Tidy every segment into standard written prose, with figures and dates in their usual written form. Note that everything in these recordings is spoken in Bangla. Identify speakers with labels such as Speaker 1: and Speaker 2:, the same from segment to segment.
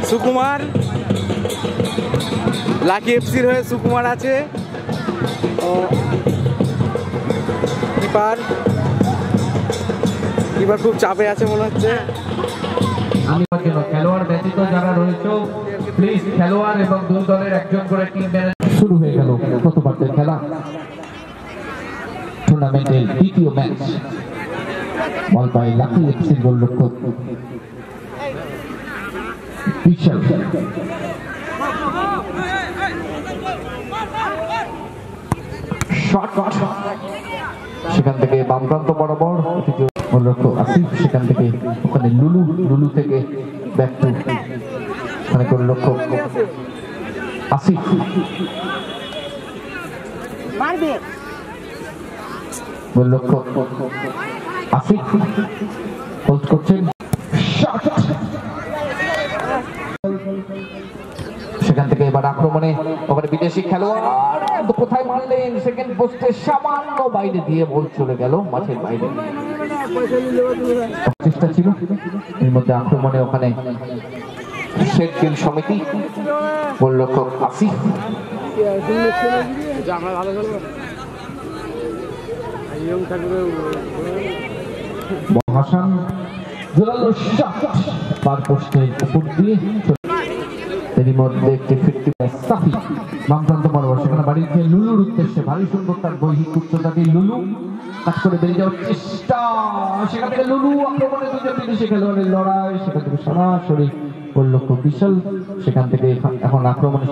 Speaker 1: সুকুমার লাকি এফসির হয়ে সুকুমার আছে। কিপার খুব চাপে আছে মনে হচ্ছে।
Speaker 2: খেলোয়াড় ব্যতীত যারা রয়েছে প্লিজ খেলোয়াড় এবং দুই দলের একজন করে টিম ম্যানেজার। শুরু হয়ে গেল প্রথমার্ধের খেলা, টুর্নামেন্টের দ্বিতীয় ম্যাচ। বল পায় লাকি এফসির গোলরক্ষক বিশাল। সেখান থেকে বাম প্রান্ত বরাবর গোলরক্ষক আসিফ, সেখান থেকে ওখানে লুলু থেকে ব্যাক টু ওখানে গোলরক্ষক আসিফ। গোলরক্ষক আসিফ হোল্ড করছেন, সেখান থেকে এবার আক্রমণে ওখানে বিদেশি খেলোয়াড় কোথায় মারলেন, সেকেন্ড পোস্টে সামান্য বাইরে দিয়ে বল চলে গেল মাঠের বাইরে। চেষ্টা ছিল এর মধ্যে আক্রমণে ওখানে শেরগিল সমিতি, গোলরক্ষক আসিফ। হাসান জোরালো শট পার পোস্টের উপর দিয়ে, এরই মধ্যে একটি সাফি বাম প্রান্ত বরাবর, সেখানে বাড়িতে লুলুর উদ্দেশ্যে ভারী সুন্দর তার দৈহিক উচ্চতা দিয়ে লুলু কাজ করে বেরিয়ে যাওয়ার চেষ্টা, সেখান থেকে লুলু আক্রমণে দুজন বিদেশি খেলোয়াড়ের লড়াই, সেখান থেকে সরাসরি গোলরক্ষক বিশাল, সেখান থেকে এখন আক্রমণে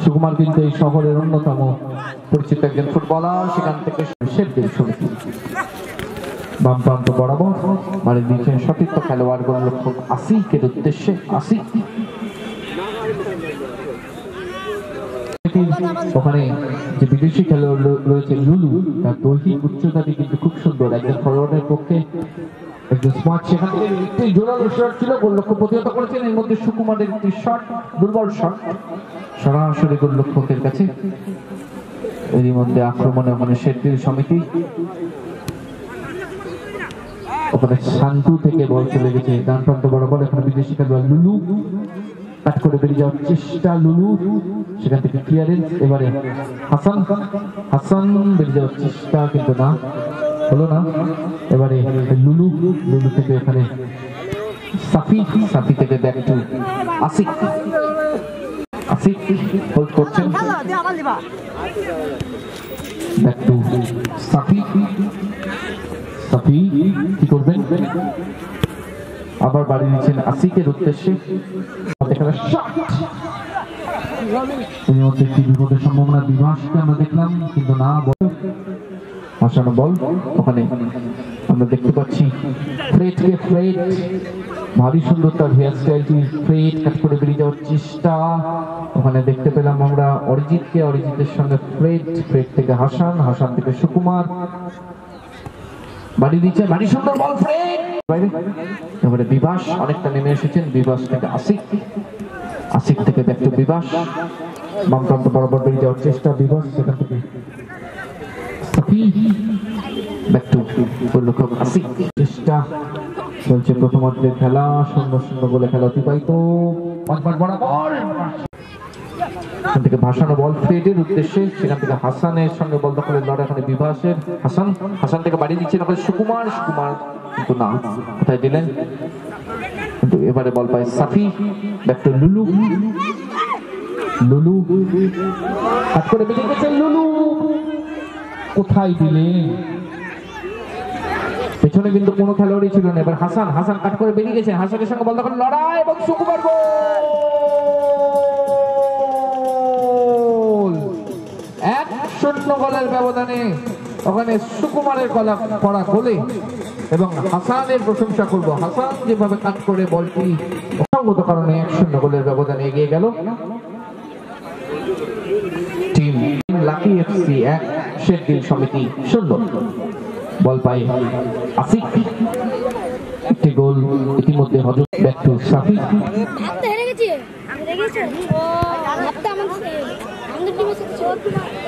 Speaker 2: সুকুমার কিন্তু এই শহরের অন্যতম পরিচিত একজন ফুটবলার, সেখান থেকে শেরগিল সমিতি বাম প্রান্ত বরাবর মারি দিয়েছেন সতীর্থ খেলোয়াড় গোলরক্ষক আসিফের উদ্দেশ্যে। আসিফ ওখানে যে বিদেশি খেলোয়াড় রয়েছে লুলু, তার দৈহিক উচ্চতাটি কিন্তু খুব সুন্দর, একজন ফরওয়ার্ডের পক্ষে একজন স্মার্ট। সেখান থেকে একটি জোরালো শট ছিল, গোলরক্ষক প্রতিহত করেছেন। এর মধ্যে সুকুমারের একটি শট, দুর্বল শট সরাসরি গোলরক্ষকের কাছে। এরই মধ্যে আক্রমণে ওখানে শেরগিল সমিতি, ওখানে শান্তু থেকে বল চলে গেছে ডান প্রান্ত বরাবর, এখানে বিদেশি খেলোয়াড় লুলু কাট করে বেরিয়ে যাওয়ার চেষ্টা, লুলু সেখান থেকে ক্লিয়ারেন্স। এবারে হাসান বেরিয়ে যাওয়ার চেষ্টা কিন্তু না, হলো না। এবারে লুলু থেকে এখানে সাফি থেকে ব্যাক টু আসিফ হোল্ড করছেন, ব্যাক টু সাফি কি করবেন, আবার বাড়ি নিচ্ছেন আসিফের উদ্দেশ্যে। একটি বিপদের সম্ভাবনা বিভাসকে আমরা দেখলাম কিন্তু না, বসানো বল ওখানে আমরা দেখতে পাচ্ছি ফ্রেড ভারী সুন্দর তার হেয়ার স্টাইলটি, ফ্রেড কাট করে বেরিয়ে যাওয়ার চেষ্টা, ওখানে দেখতে পেলাম আমরা অরিজিতের সঙ্গে ফ্রেড থেকে হাসান থেকে সুকুমার বাড়ি দিচ্ছে, ভারী সুন্দর বল ফ্রেড বাইরে। এবারে বিভাস অনেকটা নেমে এসেছেন, বিভাস থেকে আসিফ থেকে ব্যাক টু বিভাস, বাম প্রান্ত বরাবর বেরিয়ে যাওয়ার চেষ্টা বিভাস, সেখান থেকে ব্যাক টু গোলরক্ষক আসিফ। চেষ্টা চলছে প্রথমার্ধের খেলা, সুন্দর বলে খেলা অতিবাহিত, বরাবর এখান থেকে ভাসানো বল ফ্রেডের উদ্দেশ্যে, সেখান থেকে হাসানের সঙ্গে বল দখলের লড়াই, এখানে বিভাসের হাসান থেকে বাড়িয়ে দিচ্ছেন ওখানে সুকুমার কিন্তু না, কোথায় দিলেন, কিন্তু এবারে বল পায় সাফি, ব্যাক টু লুলু কাট করে বেরিয়ে গেছে, লুলু কোথায় দিলেন, পেছনে কিন্তু কোনো খেলোয়াড়ই ছিল না। এবার হাসান কাট করে বেরিয়ে গেছে, হাসানের সঙ্গে বল দখল লড়াই এবং সুকুমার গোল। 1-0 গোলের ব্যবধানে ওখানে সুকুমারের করা গোলে, এবং হাসানের প্রশংসা করব, হাসান যেভাবে কাট করে বলটি অসঙ্গত কারণে 1-0 গোলের ব্যবধানে এগিয়ে গেল টিম লাকি এফসি 1, শেরগিল সমিতি 0। বল পায় আসিফ, একটি গোল ইতিমধ্যে হজম ব্যাক টু সাফি।
Speaker 3: ভাবতে হেরে গেছি, হেরে গেছে ও ভাবতে আমাদের টিমের সাথে ছিল।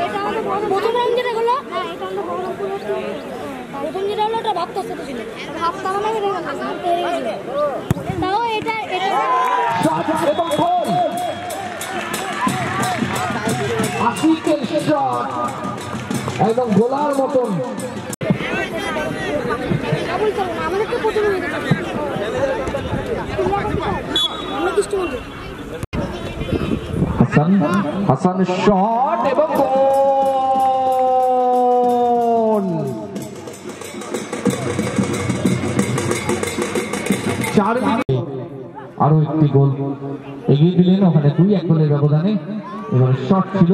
Speaker 3: এটা আমাদের প্রথম রাউন্ড যেটা হলো, হ্যাঁ এটা আমাদের বহরমপুরের প্রথম যেটা হলো ওটা ভাবতার সাথে ছিল। ভাবতে আমরা হেরে গেলাম, ভাবতে হেরে গেছি। তাও এটা
Speaker 2: এবং গোল আশিকের শট একদম গোলার মতন।
Speaker 3: আমাদের তো প্রথম হয়ে গেছে আমরা কৃষ্ণমন্দির
Speaker 2: হাসানের শট এবং গোল। 4 মিনিটে আরো একটি গোল এগিয়ে দিলেন, ওখানে 2-1 গোলের ব্যবধানে। এবার শট ছিল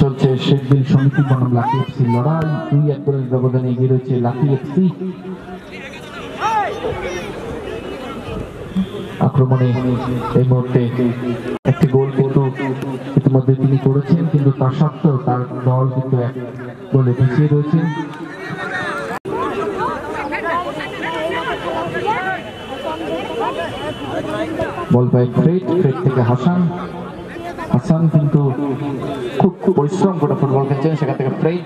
Speaker 2: চলছে শেখবিল সমিতি বনাম লাকি এফসি লড়াই। 2-1 গোলের ব্যবধানে এগিয়ে রয়েছে লাকি এফসি। আক্রমণে এই মুহূর্তে একটি গোল কিন্তু ইতিমধ্যে তিনি করেছেন, কিন্তু তার সত্ত্বেও তার দল কিন্তু এক গোলে পিছিয়ে রয়েছে। বল পায় ফ্রেড থেকে হাসান কিন্তু খুব পরিশ্রম করে ফুটবল খেলছেন। সেখান থেকে ফ্রেড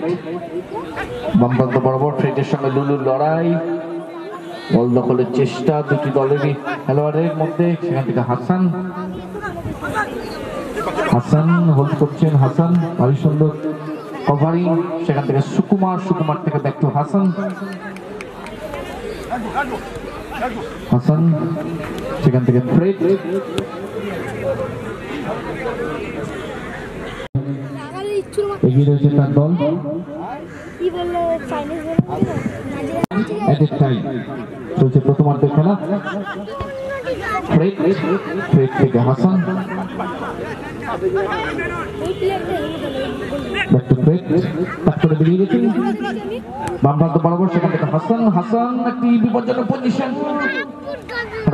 Speaker 2: বাম প্রান্ত বরাবর, ফ্রেডের সঙ্গে লুলুর লড়াই, বল দখলের চেষ্টা দুটি দলেরই খেলোয়াড়ের মধ্যে। সেখান থেকে হাসান হোল্ড করছেন, হাসান ভারী সুন্দর কভারিং। সেখান থেকে সুকুমার থেকে ব্যাক টু হাসান সেখান থেকে ফ্রেড এগিয়ে রয়েছে তার দল। চলছে প্রথমার্ধের খেলা। ফ্রেড থেকে হাসান, বেরিয়ে গেছেন বাম প্রান্ত বরাবর। সেখান থেকে হাসান একটি বিপজ্জনক পজিশন,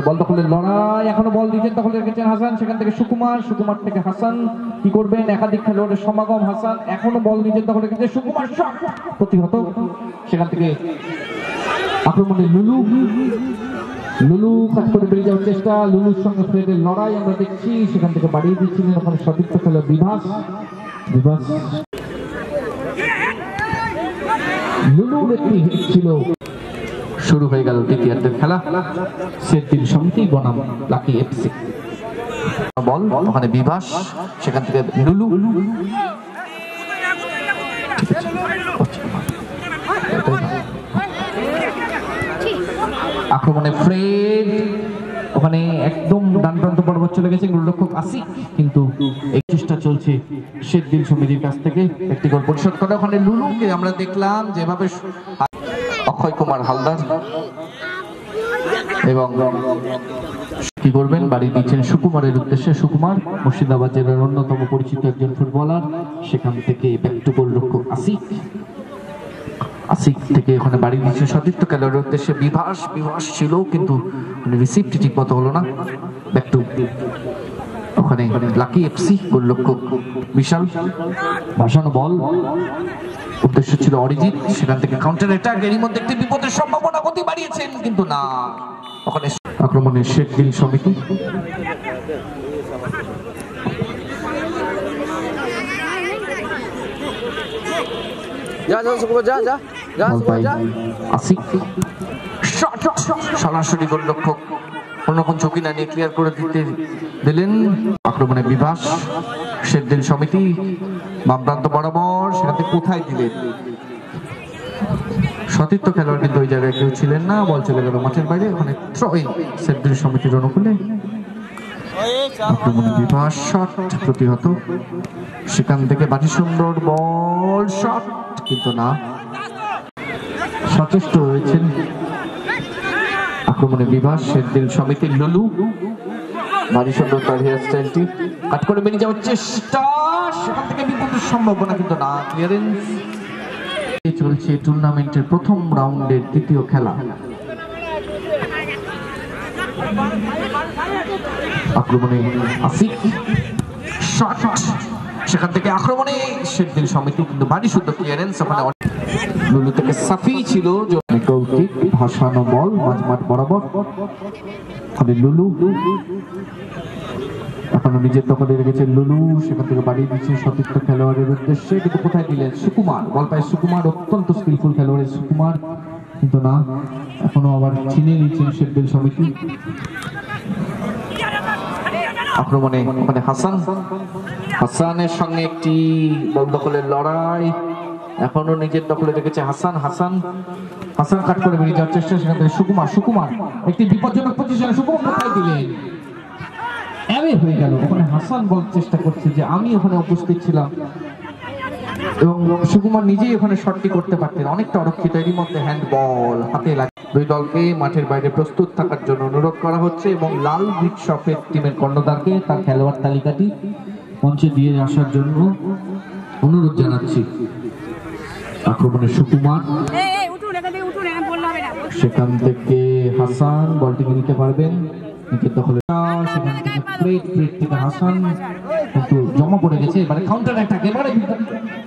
Speaker 2: বল দখলের লড়াই, এখনো বল দিচ্ছেন, দখল রেখেছেন হাসান। সেখান থেকে সুকুমার থেকে হাসান কি করবেন, একাধিক খেলোয়াড়ের সমাগম। হাসান এখনো বল নিজের দখল রেখেছে, সুকুমার শট প্রতিহত। সেখান থেকে আক্রমণে লুলু কাজ করে বেরিয়ে যাওয়ার চেষ্টা, লুলুর সঙ্গে ফ্রেডের লড়াই আমরা দেখছি। সেখান থেকে বাড়িয়ে দিচ্ছিলেন ওখানে সতীর্থ খেলোয়াড় বিভাস। লুলুর একটি হিট ছিল। শুরু হয়ে গেল দ্বিতীয়ার্ধের খেলা। শেখবিল সমিতি বনাম লাকি এফসি। বল ওখানে বিভাস, সেখান থেকে লুলু, আক্রমণে ফ্রেড ওখানে একদম ডান প্রান্ত বরাবর চলে গেছে গোলরক্ষক আসিক, কিন্তু এই চেষ্টা চলছে শেখবিল সমিতির কাছ থেকে একটি গোল পরিশোধ করে। ওখানে লুলুকে আমরা দেখলাম যেভাবে অক্ষয় কুমার হালদার এবং কি করবেন বাড়ি দিচ্ছেন সুকুমারের উদ্দেশ্যে। সুকুমার মুর্শিদাবাদ জেলার অন্যতম পরিচিত একজন ফুটবলার। সেখান থেকে ব্যাক টু গোলরক্ষক আসিক থেকে ওখানে বাড়ি দিচ্ছে সতীর্থ খেলোয়াড়ের উদ্দেশ্যে। বিভাস ছিল কিন্তু রিসিভটি ঠিক মতো হলো না। ব্যাক টু ওখানে লাকি এফসি, গোলরক্ষক বিশাল ভাসানো বল, উদ্দেশ্য ছিল অরিজিৎ। সেখান থেকে কাউন্টার অ্যাটাক, এরই মধ্যে একটি বিপদের সম্ভাবনা গতি বাড়িয়েছেন, কিন্তু না। ওখানে আক্রমণে শেখবিল সমিতি। সরাসরি গোলরক্ষক কোনরকম ঝুঁকি না নিয়ে ক্লিয়ার করে দিলেন। আক্রমণে বিভাস, শেখবিল সমিতি বাম প্রান্ত বরাবর। সেখান থেকে কোথায় দিলেন সতীর্থ খেলোয়াড়, কিন্তু ওই জায়গায় কেউ ছিলেন না। বল চলে গেল মাঠের বাইরে। ওখানে থ্রোইং শেখবিল সমিতির অনুকূলে। আক্রমণে বিভাস, শট প্রতিহত। সেখান থেকে বাটি সুন্দর বল, শট কিন্তু না। সচেষ্ট হয়েছেন আক্রমণে বিভাস, শেখবিল সমিতির লুলু। ভারী সুন্দর তার হেয়ার স্টাইলটি। কাট করে বেরিয়ে যাওয়ার চেষ্টা, সেখান থেকে বিপদের সম্ভাবনা কিন্তু না। ক্লিয়ারেন্স। চলছে টুর্নামেন্টের প্রথম রাউন্ডের তৃতীয় খেলা। আক্রমণে আসিফ, শট, সেখান থেকে আক্রমণে শেরদিন সমিতি কিন্তু ভারী সুন্দর ক্লিয়ারেন্স। ওখানে লুলু থেকে সাফি ছিল, ভাসানো বল মাঝমাঠ বরাবর। লুলু এখনো নিজের দখলে রেখেছে লুলু, সেখান থেকে বাড়িয়ে দিচ্ছে সতীর্থ খেলোয়াড়ের উদ্দেশ্যে, কিন্তু কোথায় দিলেন সুকুমার। বল পায় সুকুমার, অত্যন্ত স্কিলফুল খেলোয়াড়ের সুকুমার, কিন্তু না, এখনো আবার ছিনে নিচ্ছেন শেরদিন সমিতি। আক্রমণে ওখানে হাসান, হাসানের সঙ্গে একটি বল দখলের লড়াই, এখনো নিজের দখলে রেখেছে হাসান। হাসান হাসান কাট করে বেরিয়ে যাওয়ার চেষ্টা, সেখান থেকে সুকুমার। সুকুমার একটি বিপজ্জনক পজিশনে, সুকুমার কোথায় দিলেন, অ্যাওয়ে হয়ে গেল। ওখানে হাসান বলার চেষ্টা করছে যে আমি ওখানে উপস্থিত ছিলাম, এবং সুকুমার নিজেই ওখানে শটটি করতে পারতেন, অনেকটা অরক্ষিত। এরই মধ্যে হ্যান্ড বল হাতে লাগে। দুই দলকে মাঠের বাইরে প্রস্তুত থাকার জন্য অনুরোধ করা হচ্ছে, এবং লাল ব্রিক শপের টিমের কর্ণধারকে তার খেলোয়াড় তালিকাটি মঞ্চে দিয়ে আসার জন্য অনুরোধ জানাচ্ছি। আক্রমণে সুকুমার, সেখান থেকে হাসান বলটিকে নিতে পারবেন, নিচের দখলে সেখান থেকে প্লেট থেকে হাসান কিন্তু জমা পড়ে গেছে। এবারে কাউন্টার অ্যাটাক, এবারে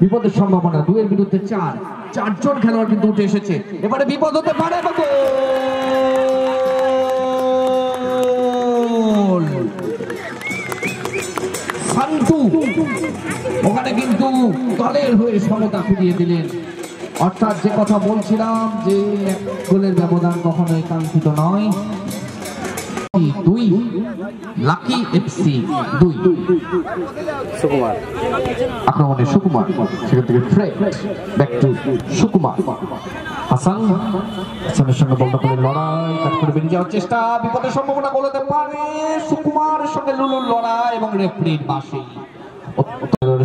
Speaker 2: বিপদের সম্ভাবনা। 2 এর বিরুদ্ধে 4, 4 জন খেলোয়াড় কিন্তু উঠে এসেছে, এবারে বিপদ হতে পারে। সান্টু ওখানে কিন্তু দলের হয়ে সমতা ফিরিয়ে দিলেন। অর্থাৎ যে কথা বলছিলাম যে গোলের ব্যবধান কখনোই কাঙ্ক্ষিত নয়। 2 লাকি এফসি 2।
Speaker 1: সুকুমার
Speaker 2: আক্রমণে সুকুমার, সেখান থেকে Fred back to Sukumar. Hasan, হাসানের সঙ্গে বল দখলের লড়াই, কাট করে বেরিয়ে যাওয়ার চেষ্টা, বিপদের সম্ভাবনা গোল হতে পারে। সুকুমারের সঙ্গে লুলুর লড়াই এবং রেফারির বাঁশি।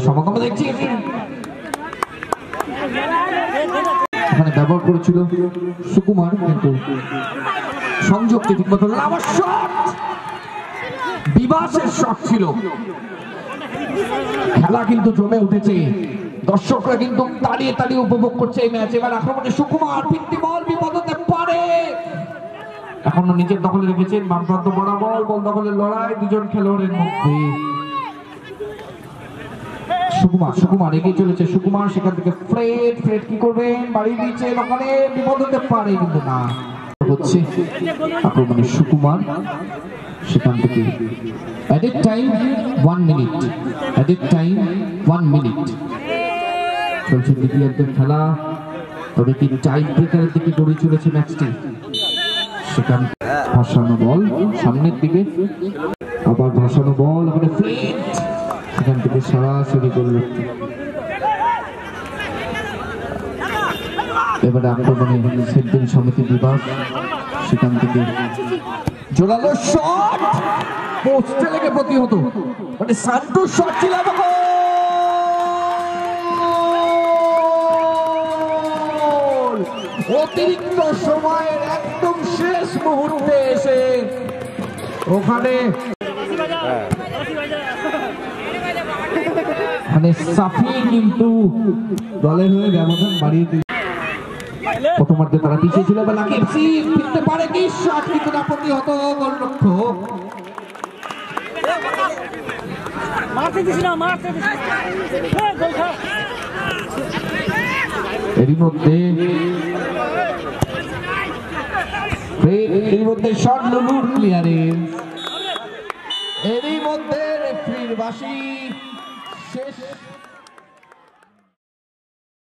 Speaker 2: সমাগম দেখছি এখানে ব্যবহার করেছিল সুকুমার, কিন্তু সংযোগটি ঠিকমতো বিবাসের শট ছিল। খেলা কিন্তু জমে উঠেছে, দর্শকরা কিন্তু দাঁড়িয়ে দাঁড়িয়ে উপভোগ করছে এই ম্যাচ। এবার আক্রমণে সুকুমার, ফিরতি বল, বিপদ হতে পারে। এখনো নিজের দখলে রেখেছেন বামপ্রান্ত বরাবর, বল দখলের লড়াই দুজন খেলোয়াড়ের মধ্যে। সুকুমার এগিয়ে চলেছে, সুকুমার সেখান থেকে ফ্রেড কি করবেন, বাড়িয়ে দিচ্ছেন, ওখানে বিপদ হতে পারে, কিন্তু না হচ্ছে। আক্রমণে সুকুমার, সেখান থেকে added time 1 minute, added time 1 minute চলছে দ্বিতীয়ার্ধের খেলা। তবে কি টাই ব্রেকারের দিকে গড়ে চলেছে ম্যাচটি। সেখান ভাসানো বল সামনের দিকে, আবার ভাসানো বল, ওখানে ফ্রেড, সেখান থেকে সরাসরি গোল। এবারে আক্রমণে শেরদিন সমিতি বিভাগ, সেখান থেকে জোরালো শট, পোস্টে লেগে প্রতিহত, মানে সান্টু শট ছিল। অতিরিক্ত সময়ের একদম শেষ মুহূর্তে এসে ওখানে মানে সাফি কিন্তু দলের হয়ে ব্যবধান বাড়িয়ে দিল। প্রথমার্ধে তারা পিছিয়ে ছিল, ফিরতে পারে কি, শট কিন্তু না, প্রতিহত গোলরক্ষক। এরই মধ্যে শট লুলুর ক্লিয়ারেন্স, এরই মধ্যে রেফারির বাঁশি শেষ।